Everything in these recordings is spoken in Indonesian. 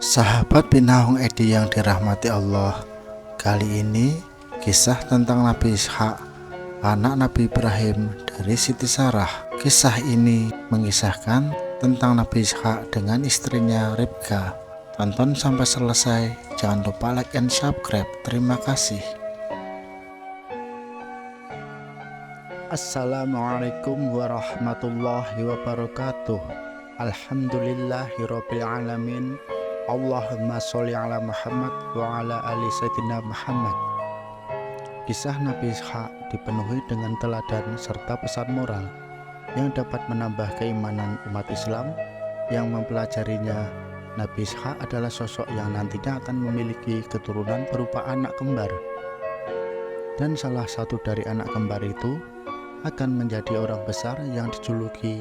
Sahabat Pinahong Edi yang dirahmati Allah, kali ini kisah tentang Nabi Ishak, anak Nabi Ibrahim dari Siti Sarah. Kisah ini mengisahkan tentang Nabi Ishak dengan istrinya Ribka. Tonton sampai selesai, jangan lupa like and subscribe. Terima kasih. Assalamualaikum warahmatullahi wabarakatuh. Alhamdulillahirabbil alamin. Allahumma sholli ala Muhammad wa ala ali sayyidina Muhammad. Kisah Nabi Ishak dipenuhi dengan teladan serta pesan moral yang dapat menambah keimanan umat Islam yang mempelajarinya. Nabi Ishak adalah sosok yang nantinya akan memiliki keturunan berupa anak kembar, dan salah satu dari anak kembar itu akan menjadi orang besar yang dijuluki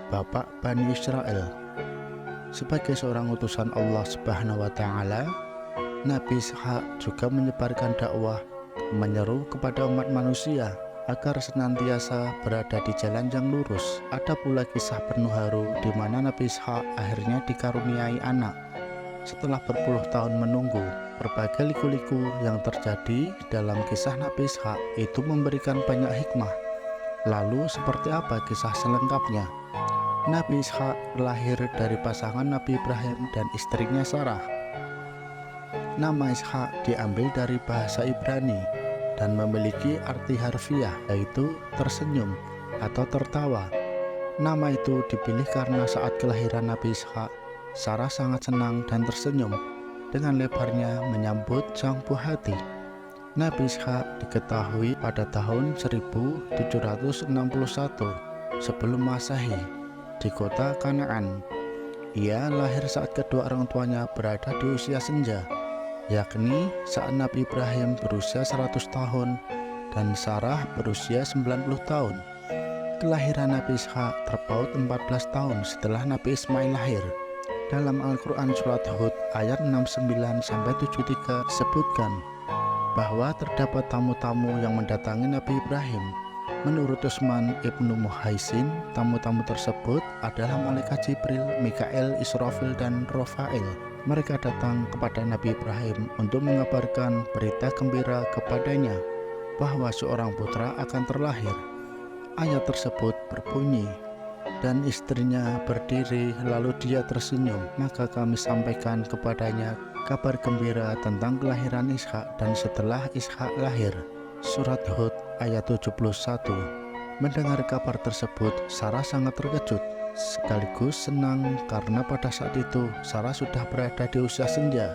Bapak Bani Israel. Sebagai seorang utusan Allah Subhanahu wa Ta'ala, Nabi Ishak juga menyebarkan dakwah, menyeru kepada umat manusia agar senantiasa berada di jalan yang lurus. Ada pula kisah penuh haru di mana Nabi Ishak akhirnya dikaruniai anak. Setelah berpuluh tahun menunggu, berbagai liku-liku yang terjadi dalam kisah Nabi Ishak itu memberikan banyak hikmah. Lalu seperti apa kisah selengkapnya? Nabi Ishak lahir dari pasangan Nabi Ibrahim dan istrinya Sarah. Nama Ishak diambil dari bahasa Ibrani dan memiliki arti harfiah, yaitu tersenyum atau tertawa. Nama itu dipilih karena saat kelahiran Nabi Ishak, Sarah sangat senang dan tersenyum dengan lebarnya menyambut sang buah hati. Nabi Ishak diketahui pada tahun 1761 sebelum Masehi di kota Kanaan. Ia lahir saat kedua orang tuanya berada di usia senja, yakni saat Nabi Ibrahim berusia 100 tahun dan Sarah berusia 90 tahun. Kelahiran Nabi Ishak terpaut 14 tahun setelah Nabi Ismail lahir. Dalam Al-Quran Surat Hud ayat 69-73 disebutkan bahwa terdapat tamu-tamu yang mendatangi Nabi Ibrahim. Menurut Utsman ibnu Muhaisin, tamu-tamu tersebut adalah malaikat Jibril, Mikael, Israfil, dan Rafael. Mereka datang kepada Nabi Ibrahim untuk mengabarkan berita gembira kepadanya bahwa seorang putra akan terlahir. Ayat tersebut berbunyi, dan istrinya berdiri lalu dia tersenyum, maka kami sampaikan kepadanya kabar gembira tentang kelahiran Ishak dan setelah Ishak lahir. Surat Hud ayat 71. Mendengar kabar tersebut, Sarah sangat terkejut sekaligus senang karena pada saat itu Sarah sudah berada di usia senja.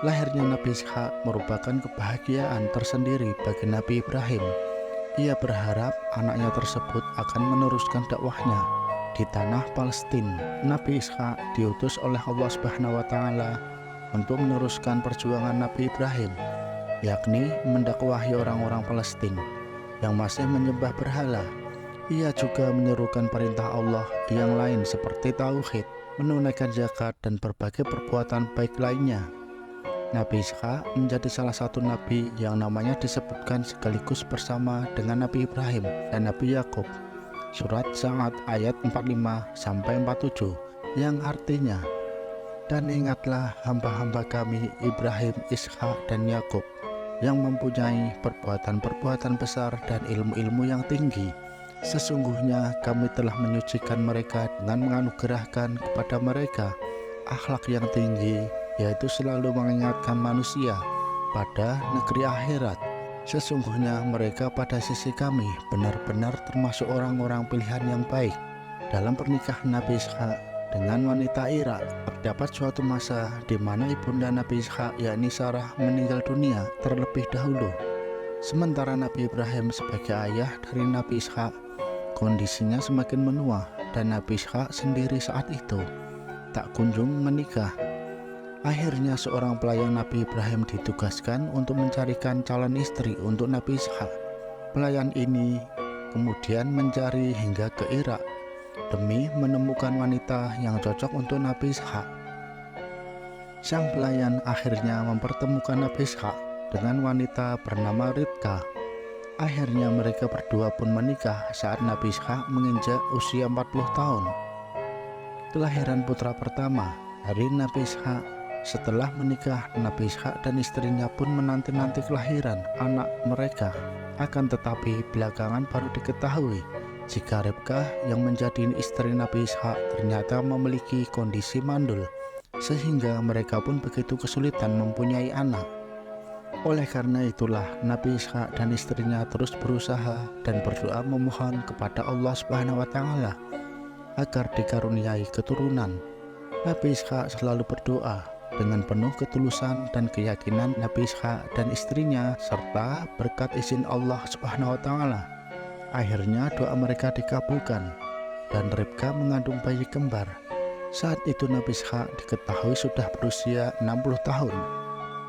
Lahirnya Nabi Ishak merupakan kebahagiaan tersendiri bagi Nabi Ibrahim. Ia berharap anaknya tersebut akan meneruskan dakwahnya di tanah Palestina. Nabi Ishak diutus oleh Allah Subhanahu wa Ta'ala untuk meneruskan perjuangan Nabi Ibrahim, yakni mendakwahi orang-orang Palestina yang masih menyembah berhala. Ia juga menyerukan perintah Allah yang lain seperti tauhid, menunaikan zakat, dan berbagai perbuatan baik lainnya. Nabi Ishak menjadi salah satu nabi yang namanya disebutkan sekaligus bersama dengan Nabi Ibrahim dan Nabi Yakub. Surat Sa'ad ayat 45-47 yang artinya, dan ingatlah hamba-hamba kami Ibrahim, Ishak, dan Yakub yang mempunyai perbuatan-perbuatan besar dan ilmu-ilmu yang tinggi. Sesungguhnya kami telah menyucikan mereka dengan menganugerahkan kepada mereka akhlak yang tinggi, yaitu selalu mengingatkan manusia pada negeri akhirat. Sesungguhnya mereka pada sisi kami benar-benar termasuk orang-orang pilihan yang baik. Dalam pernikahan Nabi Ishak dengan wanita Irak, terdapat suatu masa di mana ibunda Nabi Ishak yakni Sarah meninggal dunia terlebih dahulu. Sementara Nabi Ibrahim sebagai ayah dari Nabi Ishak, kondisinya semakin menua dan Nabi Ishak sendiri saat itu tak kunjung menikah. Akhirnya seorang pelayan Nabi Ibrahim ditugaskan untuk mencarikan calon istri untuk Nabi Ishak. Pelayan ini kemudian mencari hingga ke Irak demi menemukan wanita yang cocok untuk Nabi Ishak. Sang pelayan akhirnya mempertemukan Nabi Ishak dengan wanita bernama Ribka. Akhirnya mereka berdua pun menikah saat Nabi Ishak menginjak usia 40 tahun. Kelahiran putra pertama Dari Nabi Ishak, setelah menikah, Nabi Ishak dan istrinya pun menanti-nanti kelahiran anak mereka. Akan tetapi belakangan baru diketahui jika Ribkah yang menjadi istri Nabi Ishak ternyata memiliki kondisi mandul, sehingga mereka pun begitu kesulitan mempunyai anak. Oleh karena itulah Nabi Ishak dan istrinya terus berusaha dan berdoa memohon kepada Allah Subhanahu wa Ta'ala agar dikaruniai keturunan. Nabi Ishak selalu berdoa dengan penuh ketulusan dan keyakinan Nabi Ishak dan istrinya, serta berkat izin Allah Subhanahu wa Ta'ala. Akhirnya doa mereka dikabulkan dan Ribkah mengandung bayi kembar. Saat itu Nabi Ishak diketahui sudah berusia 60 tahun.